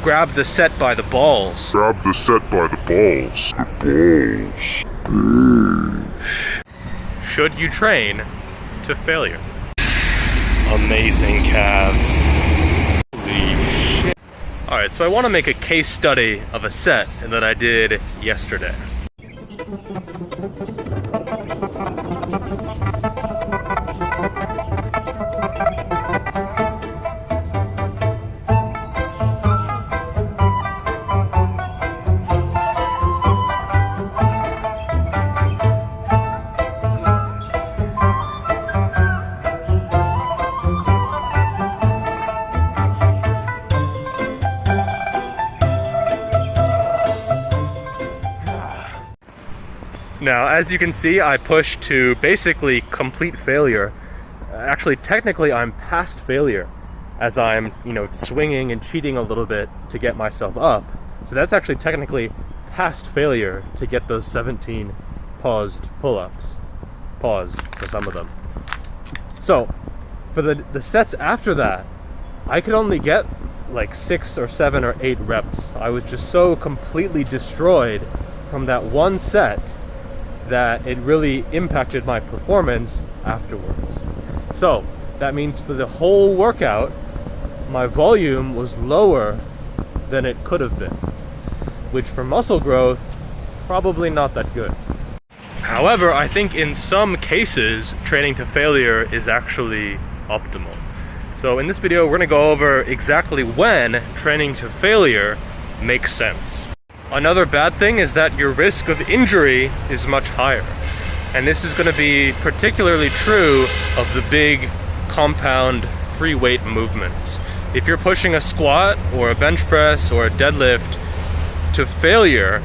grab the set by the balls. Grab the set by the balls. Should you train to failure? Amazing calves. Holy shit. Alright, so I want to make a case study of a set that I did yesterday. Now, as you can see, I pushed to basically complete failure. Actually, technically, I'm past failure as I'm, swinging and cheating a little bit to get myself up. So that's actually technically past failure to get those 17 paused pull-ups. Pause for some of them. So, for the sets after that, I could only get like 6 or 7 or 8 reps. I was just so completely destroyed from that one set that it really impacted my performance afterwards. So that means for the whole workout, my volume was lower than it could have been, which for muscle growth, probably not that good. However, I think in some cases, training to failure is actually optimal. So in this video, we're gonna go over exactly when training to failure makes sense. Another bad thing is that your risk of injury is much higher. And this is going to be particularly true of the big compound free weight movements. If you're pushing a squat or a bench press or a deadlift to failure,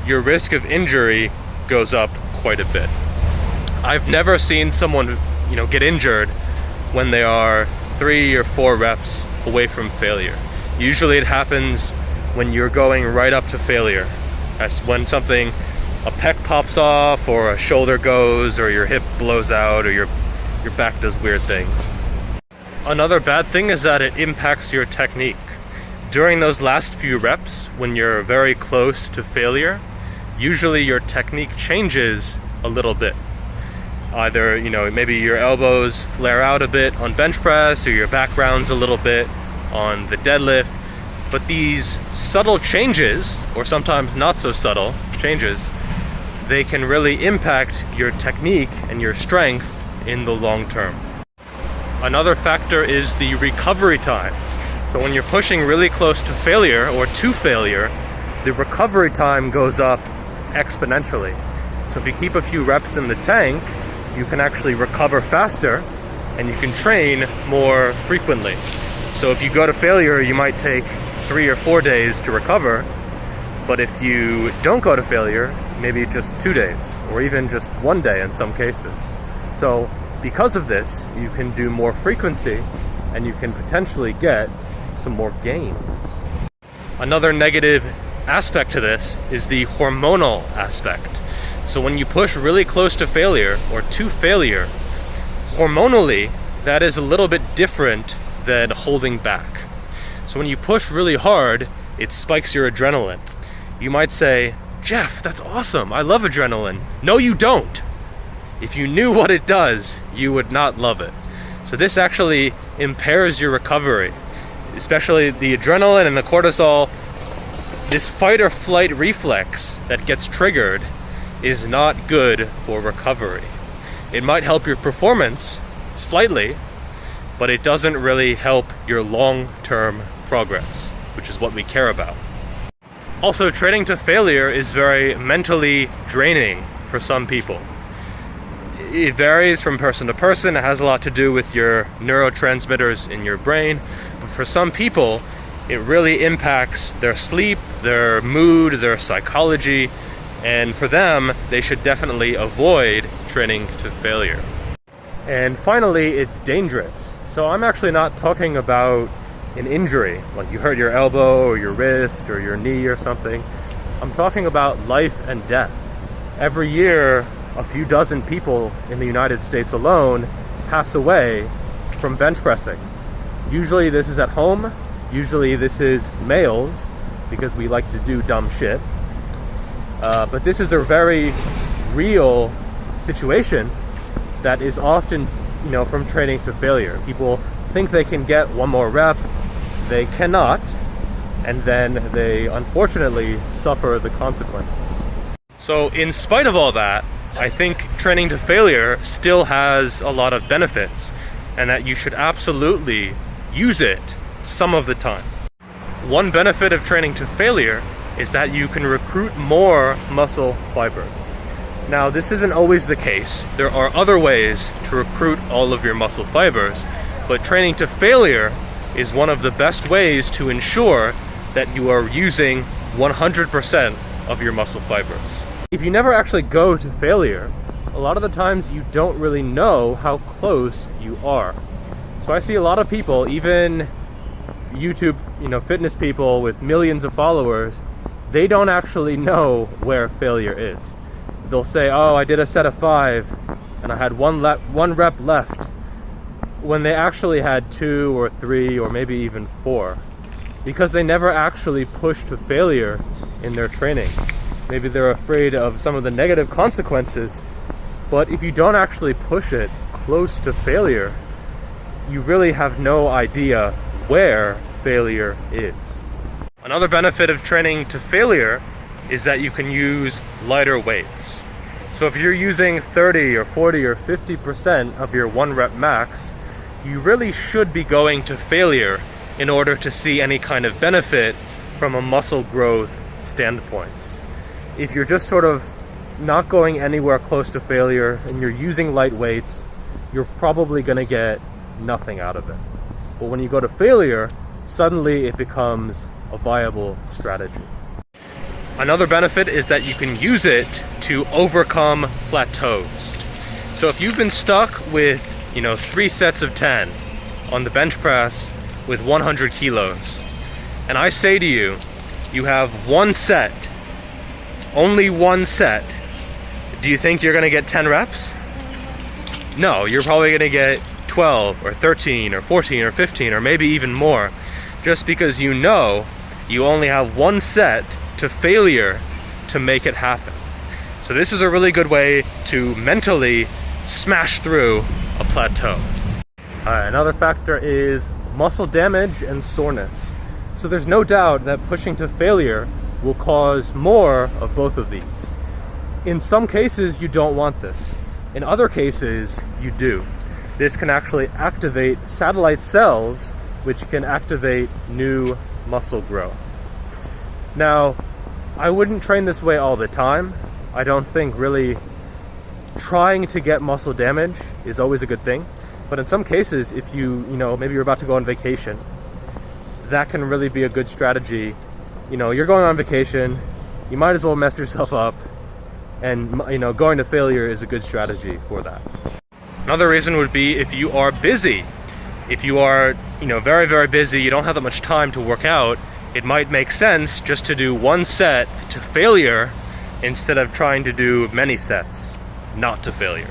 your risk of injury goes up quite a bit. I've never seen someone, get injured when they are 3 or 4 reps away from failure. Usually it happens when you're going right up to failure. That's when a pec pops off, or a shoulder goes, or your hip blows out, or your back does weird things. Another bad thing is that it impacts your technique. During those last few reps, when you're very close to failure, usually your technique changes a little bit. Either, maybe your elbows flare out a bit on bench press, or your back rounds a little bit on the deadlift. But these subtle changes, or sometimes not so subtle changes, they can really impact your technique and your strength in the long term. Another factor is the recovery time. So when you're pushing really close to failure or to failure, the recovery time goes up exponentially. So if you keep a few reps in the tank, you can actually recover faster and you can train more frequently. So if you go to failure, you might take 3 or 4 days to recover, but if you don't go to failure, maybe just 2 days, or even just 1 day in some cases. So because of this, you can do more frequency, and you can potentially get some more gains. Another negative aspect to this is the hormonal aspect. So when you push really close to failure, or to failure, hormonally, that is a little bit different than holding back. So when you push really hard, it spikes your adrenaline. You might say, Geoff, that's awesome, I love adrenaline. No, you don't. If you knew what it does, you would not love it. So this actually impairs your recovery, especially the adrenaline and the cortisol. This fight or flight reflex that gets triggered is not good for recovery. It might help your performance slightly, but it doesn't really help your long-term progress, which is what we care about. Also, training to failure is very mentally draining for some people. It varies from person to person. It has a lot to do with your neurotransmitters in your brain. But for some people, it really impacts their sleep, their mood, their psychology, and for them, they should definitely avoid training to failure. And finally, it's dangerous. So I'm actually not talking about an injury, like you hurt your elbow or your wrist or your knee or something. I'm talking about life and death. Every year, a few dozen people in the United States alone pass away from bench pressing. Usually this is at home, Usually this is males because we like to do dumb shit. But this is a very real situation that is often, from training to failure. People think they can get one more rep, they cannot, and then they unfortunately suffer the consequences. So in spite of all that, I think training to failure still has a lot of benefits, and that you should absolutely use it some of the time. One benefit of training to failure is that you can recruit more muscle fibers. Now, this isn't always the case. There are other ways to recruit all of your muscle fibers, but training to failure is one of the best ways to ensure that you are using 100% of your muscle fibers. If you never actually go to failure, a lot of the times you don't really know how close you are. So I see a lot of people, even YouTube, fitness people with millions of followers, they don't actually know where failure is. They'll say, oh, I did a set of 5 and I had one rep left, when they actually had 2 or 3 or maybe even 4, because they never actually push to failure in their training. Maybe they're afraid of some of the negative consequences, but if you don't actually push it close to failure, you really have no idea where failure is. Another benefit of training to failure is that you can use lighter weights. So if you're using 30 or 40 or 50% of your 1 rep max, you really should be going to failure in order to see any kind of benefit from a muscle growth standpoint. If you're just sort of not going anywhere close to failure and you're using light weights, you're probably going to get nothing out of it. But when you go to failure, suddenly it becomes a viable strategy. Another benefit is that you can use it to overcome plateaus. So if you've been stuck with, 3 sets of 10 on the bench press with 100 kilos, and I say to you, you have 1 set, only 1 set, do you think you're gonna get 10 reps? No, you're probably gonna get 12 or 13 or 14 or 15 or maybe even more, just because you only have 1 set to failure to make it happen. So this is a really good way to mentally smash through a plateau. Another factor is muscle damage and soreness. So there's no doubt that pushing to failure will cause more of both of these. In some cases, you don't want this. In other cases, you do. This can actually activate satellite cells, which can activate new muscle growth. Now, I wouldn't train this way all the time. I don't think really trying to get muscle damage is always a good thing. But in some cases, if maybe you're about to go on vacation, that can really be a good strategy. You're going on vacation, you might as well mess yourself up, and going to failure is a good strategy for that. Another reason would be if you are busy. If you are, very, very busy, you don't have that much time to work out, it might make sense just to do 1 set to failure instead of trying to do many sets, not to failure.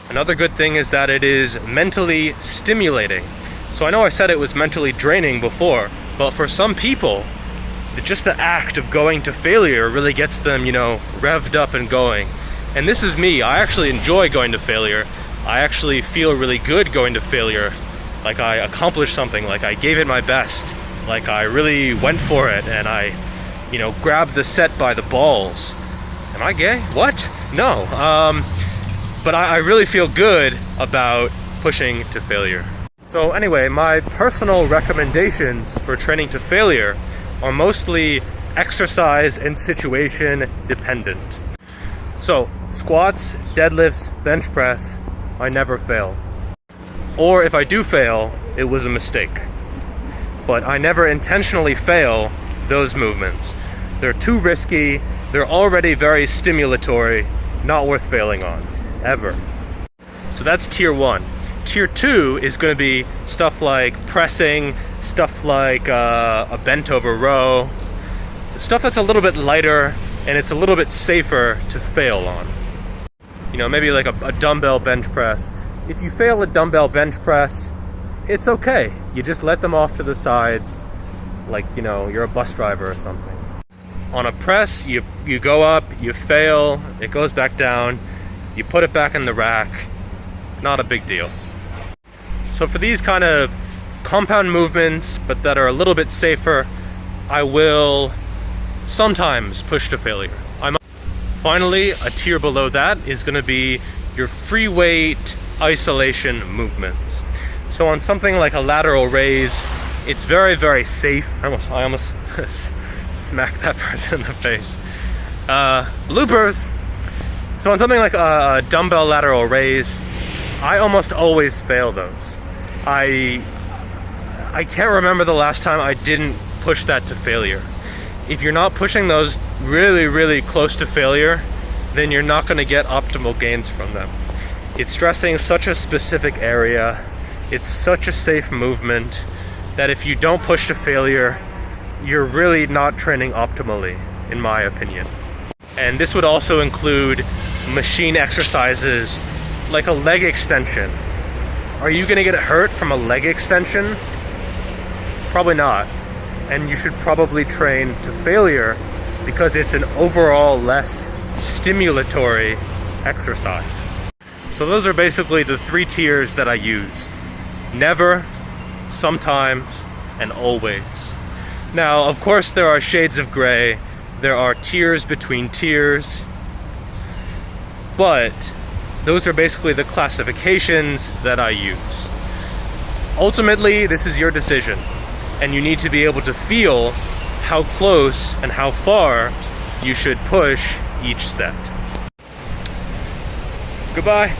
Another good thing is that it is mentally stimulating. So I know I said it was mentally draining before, but for some people, just the act of going to failure really gets them, revved up and going. And this is me. I actually enjoy going to failure. I actually feel really good going to failure. Like I accomplished something, like I gave it my best, like I really went for it, and I, grabbed the set by the balls. Am I gay? What? No. But I really feel good about pushing to failure. So anyway, my personal recommendations for training to failure are mostly exercise and situation dependent. So squats, deadlifts, bench press, I never fail. Or if I do fail, it was a mistake. But I never intentionally fail those movements. They're too risky, they're already very stimulatory, not worth failing on, ever. So that's tier 1. Tier 2 is going to be stuff like pressing, stuff like a bent over row, stuff that's a little bit lighter and it's a little bit safer to fail on. Maybe like a dumbbell bench press. If you fail a dumbbell bench press, it's okay. You just let them off to the sides. like, you know, you're a bus driver or something. On a press, you go up, you fail, it goes back down, you put it back in the rack, not a big deal. So for these kind of compound movements, but that are a little bit safer, I will sometimes push to failure. Finally, a tier below that is going to be your free weight isolation movements. So on something like a lateral raise, it's very, very safe. I almost smacked that person in the face. Bloopers. So on something like a dumbbell lateral raise, I almost always fail those. I can't remember the last time I didn't push that to failure. If you're not pushing those really, really close to failure, then you're not going to get optimal gains from them. It's stressing such a specific area. It's such a safe movement that if you don't push to failure, you're really not training optimally, in my opinion. And this would also include machine exercises like a leg extension. Are you going to get hurt from a leg extension? Probably not. And you should probably train to failure because it's an overall less stimulatory exercise. So those are basically the 3 tiers that I use. Never, sometimes, and always. Now, of course, there are shades of gray. There are tiers between tiers. But those are basically the classifications that I use. Ultimately, this is your decision. And you need to be able to feel how close and how far you should push each set. Goodbye.